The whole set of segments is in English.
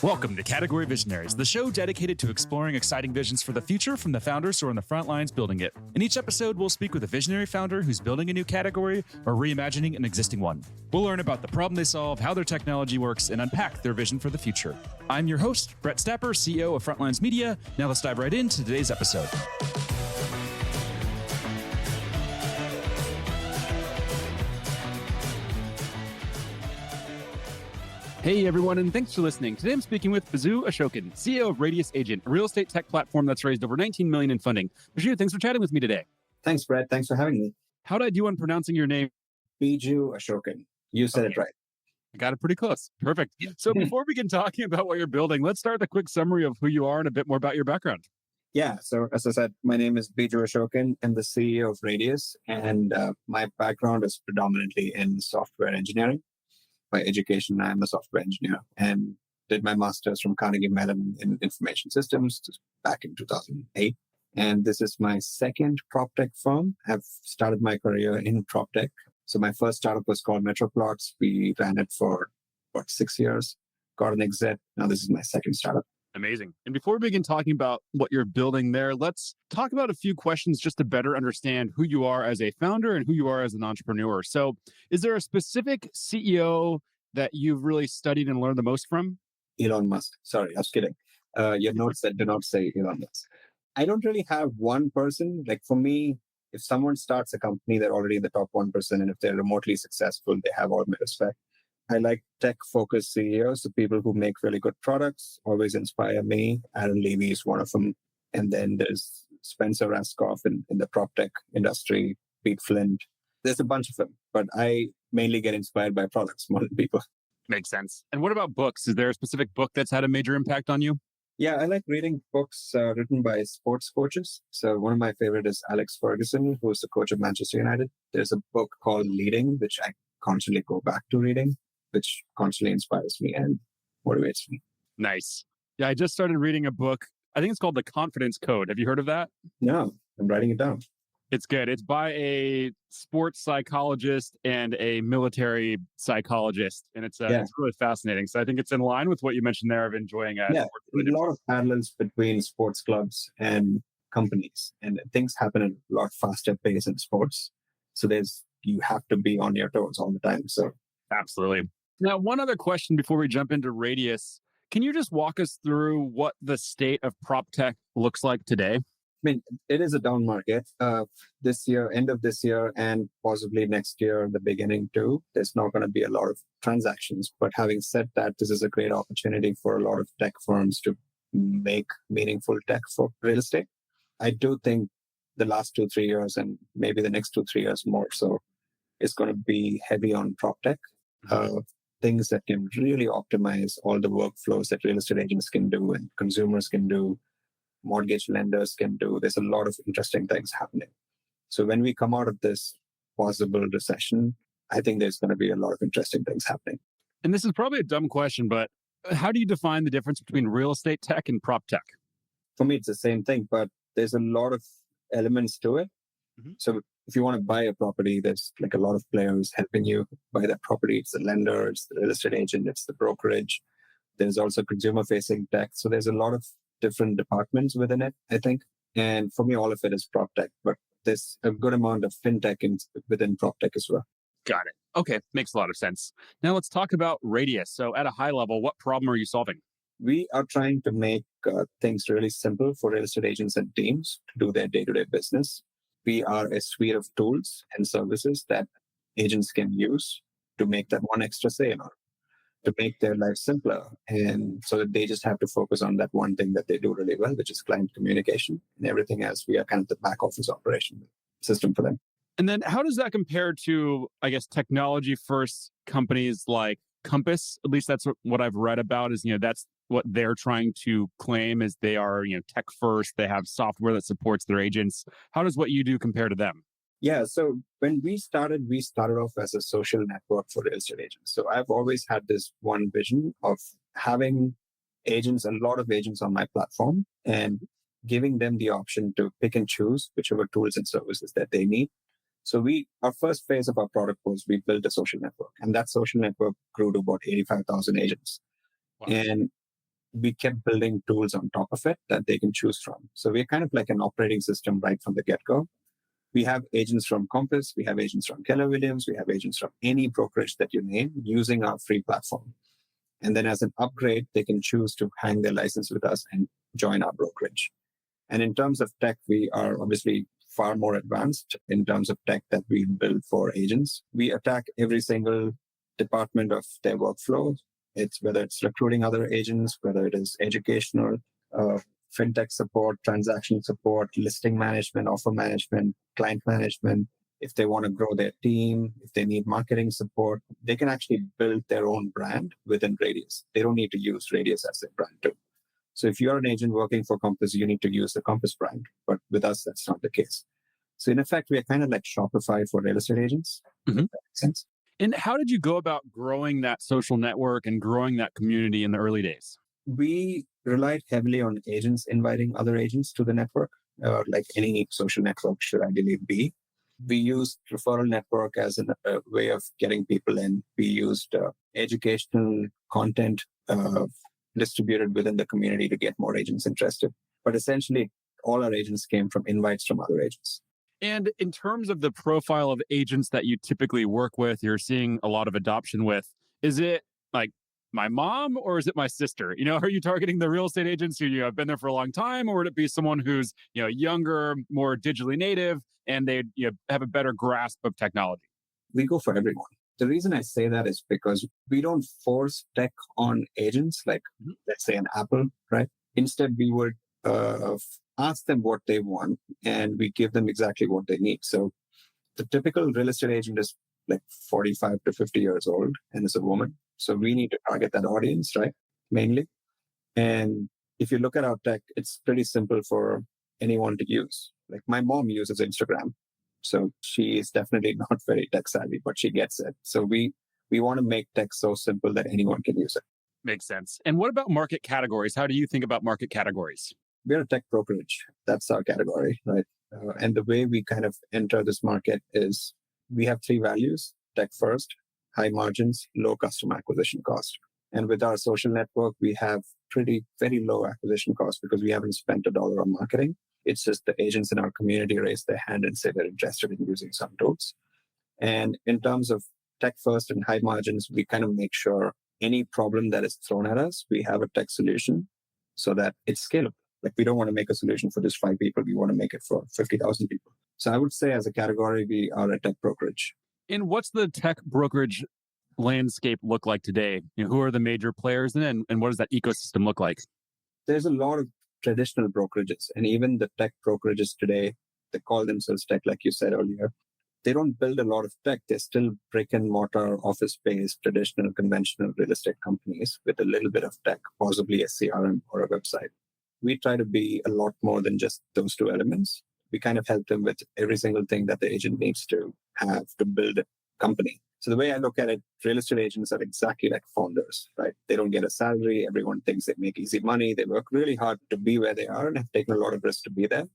Welcome to Category Visionaries, the show dedicated to exploring exciting visions for the future from the founders who are on the front lines building it. In each episode, we'll speak with a visionary founder who's building a new category or reimagining an existing one. We'll learn about the problem they solve, how their technology works, and unpack their vision for the future. I'm your host, Brett Stapper, CEO of Frontlines Media. Now let's dive right into today's episode. Hey everyone, and thanks for listening. Today I'm speaking with Biju Ashokan, CEO of Radius Agent, a real estate tech platform that's raised over $19 million in funding. Biju, thanks for chatting with me today. Thanks, Brett. Thanks for having me. How did I do on pronouncing your name? Biju Ashokan. You said it right. I got it pretty close. Perfect. So before we begin talking about what you're building, let's start with a quick summary of who you are and a bit more about your background. Yeah. So as I said, my name is Biju Ashokan. I'm the CEO of Radius, and my background is predominantly in software engineering. By education, I'm a software engineer and did my master's from Carnegie Mellon in information systems back in 2008. And this is my second prop tech firm. I've started my career in prop tech. So my first startup was called MetroPlots. We ran it for about 6 years, got an exit. Now this is my second startup. Amazing. And before we begin talking about what you're building there, let's talk about a few questions just to better understand who you are as a founder and who you are as an entrepreneur. So is there a specific CEO that you've really studied and learned the most from? Elon Musk. Sorry, I was kidding. Your notes that do not say Elon Musk. I don't really have one person. Like for me, if someone starts a company, they're already in the top 1%. And if they're remotely successful, they have all my respect. I like tech-focused CEOs, the people who make really good products, always inspire me. Aaron Levy is one of them. And then there's Spencer Raskoff in the prop tech industry, Pete Flint. There's a bunch of them, but I mainly get inspired by products more than people. Makes sense. And what about books? Is there a specific book that's had a major impact on you? Yeah, I like reading books written by sports coaches. So one of my favorite is Alex Ferguson, who's the coach of Manchester United. There's a book called Leading, which I constantly go back to reading, which constantly inspires me and motivates me. Nice. Yeah, I just started reading a book. I think it's called The Confidence Code. Have you heard of that? No, I'm writing it down. It's good. It's by a sports psychologist and a military psychologist. And it's really fascinating. So I think it's in line with what you mentioned there of enjoying it. Yeah, there's a lot of parallels between sports clubs and companies. And things happen at a lot faster pace in sports. So you have to be on your toes all the time. So absolutely. Now, one other question before we jump into Radius. Can you just walk us through what the state of prop tech looks like today? I mean, it is a down market this year, end of this year, and possibly next year, the beginning too. There's not going to be a lot of transactions. But having said that, this is a great opportunity for a lot of tech firms to make meaningful tech for real estate. I do think the last 2-3 years and maybe the next 2-3 years more so is going to be heavy on prop tech. Things that can really optimize all the workflows that real estate agents can do and consumers can do. Mortgage lenders can do. There's a lot of interesting things happening. So when we come out of this possible recession, I think there's going to be a lot of interesting things happening. And this is probably a dumb question, but how do you define the difference between real estate tech and prop tech? For me, it's the same thing, but there's a lot of elements to it. Mm-hmm. So if you want to buy a property, there's like a lot of players helping you buy that property. It's the lender, it's the real estate agent, it's the brokerage. There's also consumer-facing tech. So there's a lot of different departments within it, I think. And for me, all of it is prop tech, but there's a good amount of fintech within prop tech as well. Got it. Okay. Makes a lot of sense. Now let's talk about Radius. So at a high level, what problem are you solving? We are trying to make things really simple for real estate agents and teams to do their day-to-day business. We are a suite of tools and services that agents can use to make that one extra sale, to make their life simpler. And so that they just have to focus on that one thing that they do really well, which is client communication, and everything else. We are kind of the back office operation system for them. And then how does that compare to, I guess, technology first companies like Compass? At least that's what I've read about is, that's what they're trying to claim is they are, tech first. They have software that supports their agents. How does what you do compare to them? Yeah. So when we started off as a social network for real estate agents. So I've always had this one vision of having agents, a lot of agents on my platform, and giving them the option to pick and choose whichever tools and services that they need. So our first phase of our product was we built a social network, and that social network grew to about 85,000 agents. Wow. And we kept building tools on top of it that they can choose from. So we're kind of like an operating system right from the get-go. We have agents from Compass, we have agents from Keller Williams, we have agents from any brokerage that you name using our free platform. And then as an upgrade, they can choose to hang their license with us and join our brokerage. And in terms of tech, we are obviously far more advanced in terms of tech that we build for agents. We attack every single department of their workflow. It's whether it's recruiting other agents, whether it is educational, uh, fintech support, transaction support, listing management, offer management, client management. If they want to grow their team, if they need marketing support, they can actually build their own brand within Radius. They don't need to use Radius as their brand too. So if you're an agent working for Compass, you need to use the Compass brand. But with us, that's not the case. So in effect, we are kind of like Shopify for real estate agents. Mhm. If that makes sense. And how did you go about growing that social network and growing that community in the early days? We relied heavily on agents inviting other agents to the network, like any social network should ideally be. We used referral network as a way of getting people in. We used educational content distributed within the community to get more agents interested. But essentially, all our agents came from invites from other agents. And in terms of the profile of agents that you typically work with, you're seeing a lot of adoption with, is it like my mom or is it my sister? Are you targeting the real estate agents who have been there for a long time, or would it be someone who's younger, more digitally native, and they have a better grasp of technology? We go for everyone. The reason I say that is because we don't force tech on agents, like let's say an Apple, right? Instead, we would ask them what they want and we give them exactly what they need. So the typical real estate agent is like 45 to 50 years old and is a woman. So we need to target that audience, right? Mainly. And if you look at our tech, it's pretty simple for anyone to use. Like my mom uses Instagram. So she is definitely not very tech savvy, but she gets it. So we want to make tech so simple that anyone can use it. Makes sense. And what about market categories? How do you think about market categories? We're a tech brokerage. That's our category, right? And the way we kind of enter this market is we have three values: tech first, high margins, low customer acquisition cost. And with our social network, we have very low acquisition costs because we haven't spent a dollar on marketing. It's just the agents in our community raise their hand and say they're interested in using some tools. And in terms of tech first and high margins, we kind of make sure any problem that is thrown at us, we have a tech solution so that it's scalable. Like we don't want to make a solution for just 5 people. We want to make it for 50,000 people. So I would say as a category, we are a tech brokerage. And what's the tech brokerage landscape look like today? Who are the major players in it, and what does that ecosystem look like? There's a lot of traditional brokerages, and even the tech brokerages today, they call themselves tech, like you said earlier. They don't build a lot of tech. They're still brick and mortar, office-based, traditional, conventional real estate companies with a little bit of tech, possibly a CRM or a website. We try to be a lot more than just those two elements. We kind of help them with every single thing that the agent needs to have to build a company. So the way I look at it, real estate agents are exactly like founders, right? They don't get a salary. Everyone thinks they make easy money. They work really hard to be where they are and have taken a lot of risk to be there.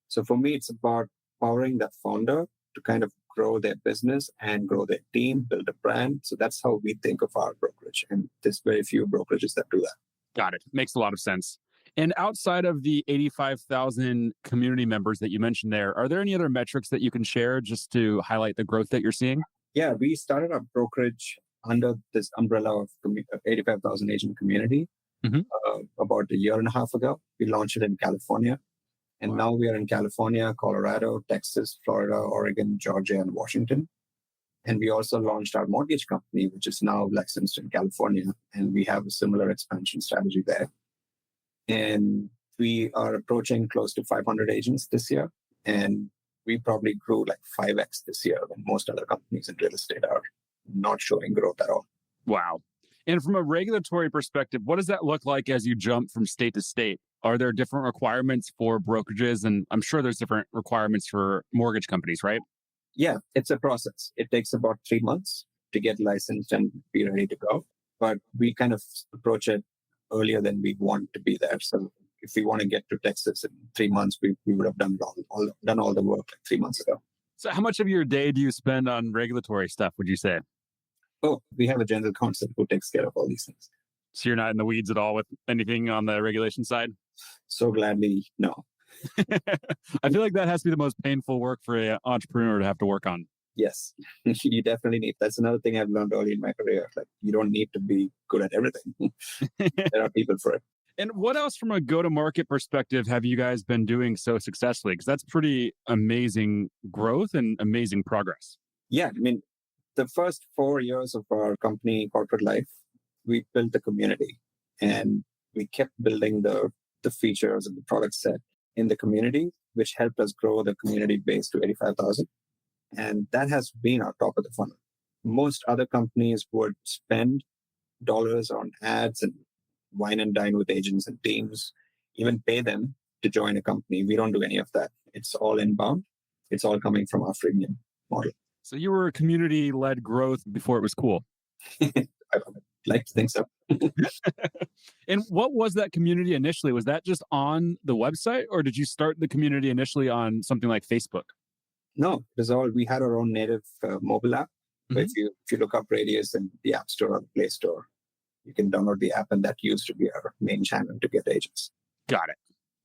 So for me, it's about powering that founder to kind of grow their business and grow their team, build a brand. So that's how we think of our brokerage. And there's very few brokerages that do that. Got it. Makes a lot of sense. And outside of the 85,000 community members that you mentioned there, are there any other metrics that you can share just to highlight the growth that you're seeing? Yeah, we started our brokerage under this umbrella of 85,000 agent community about a year and a half ago. We launched it in California. And now we are in California, Colorado, Texas, Florida, Oregon, Georgia, and Washington. And we also launched our mortgage company, which is now licensed in California. And we have a similar expansion strategy there. And we are approaching close to 500 agents this year. And we probably grew like 5x this year when most other companies in real estate are not showing growth at all. Wow. And from a regulatory perspective, what does that look like as you jump from state to state? Are there different requirements for brokerages? And I'm sure there's different requirements for mortgage companies, right? Yeah, it's a process. It takes about 3 months to get licensed and be ready to go. But we kind of approach it earlier than we want to be there. So if we want to get to Texas in 3 months, we would have done all the work like 3 months ago. So how much of your day do you spend on regulatory stuff, would you say? Oh, we have a general counsel who takes care of all these things. So you're not in the weeds at all with anything on the regulation side? So gladly, no. I feel like that has to be the most painful work for an entrepreneur to have to work on. Yes, you definitely need. That's another thing I've learned early in my career. Like, you don't need to be good at everything. There are people for it. And what else from a go-to-market perspective have you guys been doing so successfully? Because that's pretty amazing growth and amazing progress. Yeah, I mean, the first 4 years of our company corporate life, we built the community and we kept building the features and the product set in the community, which helped us grow the community base to 85,000. And that has been our top of the funnel. Most other companies would spend dollars on ads and wine and dine with agents and teams, even pay them to join a company. We don't do any of that. It's all inbound. It's all coming from our freemium model. So you were community-led growth before it was cool. I like to think so. And what was that community initially? Was that just on the website, or did you start the community initially on something like Facebook? No, it was all, we had our own native mobile app. Mhm. But if you look up Radius in the App Store or the Play Store, you can download the app, and that used to be our main channel to get agents. Got it.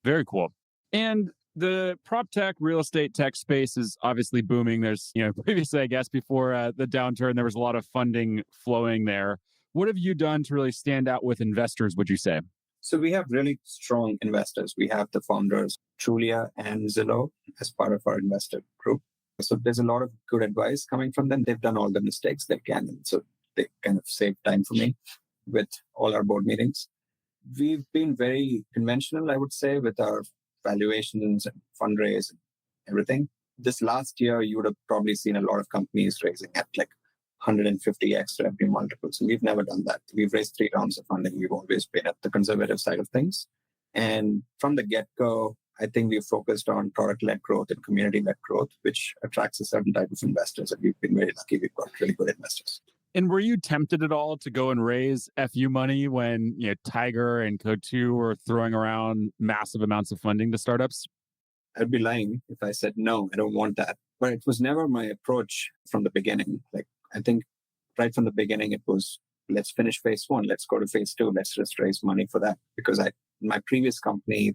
Very cool. And the prop tech, real estate tech space is obviously booming. There's, previously, I guess, before the downturn, there was a lot of funding flowing there. What have you done to really stand out with investors, would you say? So we have really strong investors. We have the founders, Trulia and Zillow, as part of our investor group. So there's a lot of good advice coming from them. They've done all the mistakes they can. And so they kind of save time for me with all our board meetings. We've been very conventional, I would say, with our valuations and fundraise and everything. This last year, you would have probably seen a lot of companies raising at like 150x revenue multiples. And we've never done that. We've raised 3 rounds of funding. We've always been at the conservative side of things. And from the get-go, I think we've focused on product-led growth and community-led growth, which attracts a certain type of investors. And we've been very lucky. We've got really good investors. And were you tempted at all to go and raise FU money when Tiger and Code2 were throwing around massive amounts of funding to startups? I'd be lying if I said, no, I don't want that. But it was never my approach from the beginning. Like, I think right from the beginning, it was, let's finish phase 1. Let's go to phase 2. Let's just raise money for that. Because in my previous company,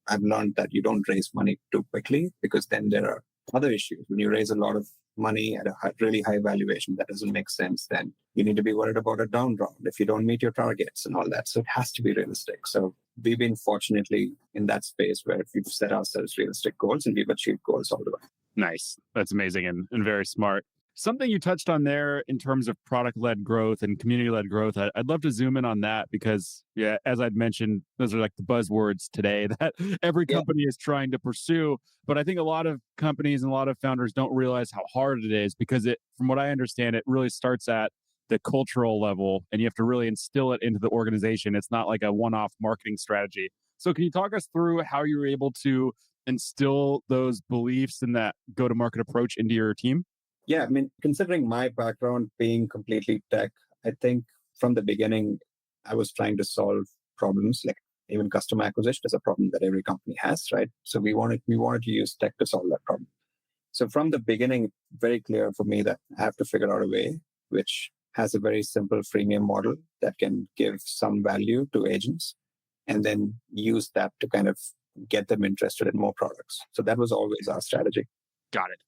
I've learned that you don't raise money too quickly, because then there are other issues. When you raise a lot of money at a really high valuation, that doesn't make sense. Then you need to be worried about a down round if you don't meet your targets and all that. So it has to be realistic. So we've been fortunately in that space where we've set ourselves realistic goals and we've achieved goals all the way. Nice. That's amazing and very smart. Something you touched on there in terms of product-led growth and community-led growth, I'd love to zoom in on that because, as I'd mentioned, those are like the buzzwords today that every company is trying to pursue. But I think a lot of companies and a lot of founders don't realize how hard it is because from what I understand, it really starts at the cultural level and you have to really instill it into the organization. It's not like a one-off marketing strategy. So can you talk us through how you were able to instill those beliefs and that go-to-market approach into your team? Yeah, I mean, considering my background being completely tech, I think from the beginning, I was trying to solve problems like even customer acquisition is a problem that every company has, right? So we wanted to use tech to solve that problem. So from the beginning, very clear for me that I have to figure out a way which has a very simple freemium model that can give some value to agents and then use that to kind of get them interested in more products. So that was always our strategy. Got it.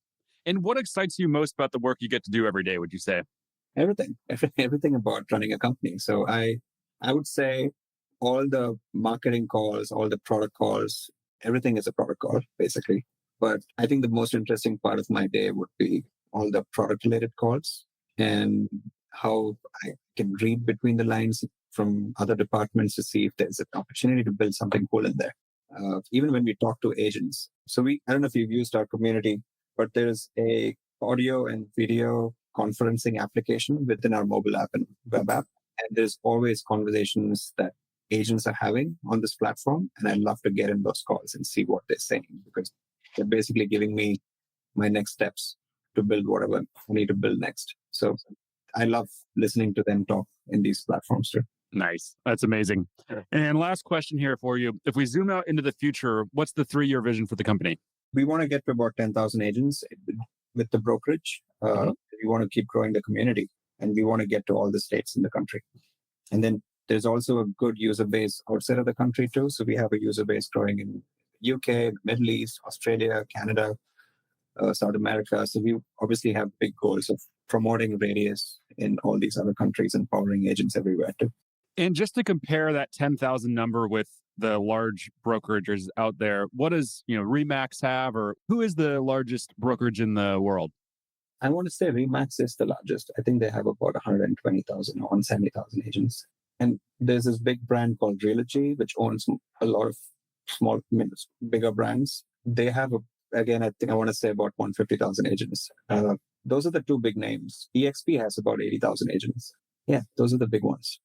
And what excites you most about the work you get to do every day, would you say? Everything about running a company. So I would say all the marketing calls, all the product calls, everything is a product call, basically. But I think the most interesting part of my day would be all the product related calls and how I can read between the lines from other departments to see if there's an opportunity to build something cool in there. Even when we talk to agents. So I don't know if you've used our community, but there's a audio and video conferencing application within our mobile app and web app. And there's always conversations that agents are having on this platform. And I love to get in those calls and see what they're saying because they're basically giving me my next steps to build whatever I need to build next. So I love listening to them talk in these platforms too. Nice. That's amazing. And last question here for you. If we zoom out into the future, what's the 3-year vision for the company? We want to get to about 10,000 agents with the brokerage. We want to keep growing the community and we want to get to all the states in the country. And then There's also a good user base outside of the country too. So we have a user base growing in UK, Middle East, Australia, Canada, South America. So we obviously have big goals of promoting Radius in all these other countries and powering agents everywhere too. And just to compare that 10,000 number with the large brokerages out there, what does, Remax have, or who is the largest brokerage in the world? I want to say Remax is the largest. I think they have about 120,000 or 170,000 agents. And there's this big brand called Realogy, which owns a lot of small, bigger brands. They have, again, I think I want to say about 150,000 agents. Those are the two big names. EXP has about 80,000 agents. Yeah, those are the big ones.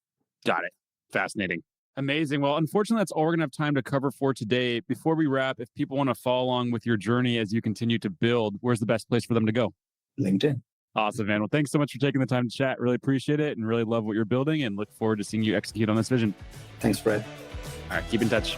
Got it. Fascinating. Amazing. Well, unfortunately, that's all we're going to have time to cover for today. Before we wrap, if people want to follow along with your journey as you continue to build, where's the best place for them to go? LinkedIn. Awesome, man. Well, thanks so much for taking the time to chat. Really appreciate it and really love what you're building and look forward to seeing you execute on this vision. Thanks, Fred. All right. Keep in touch.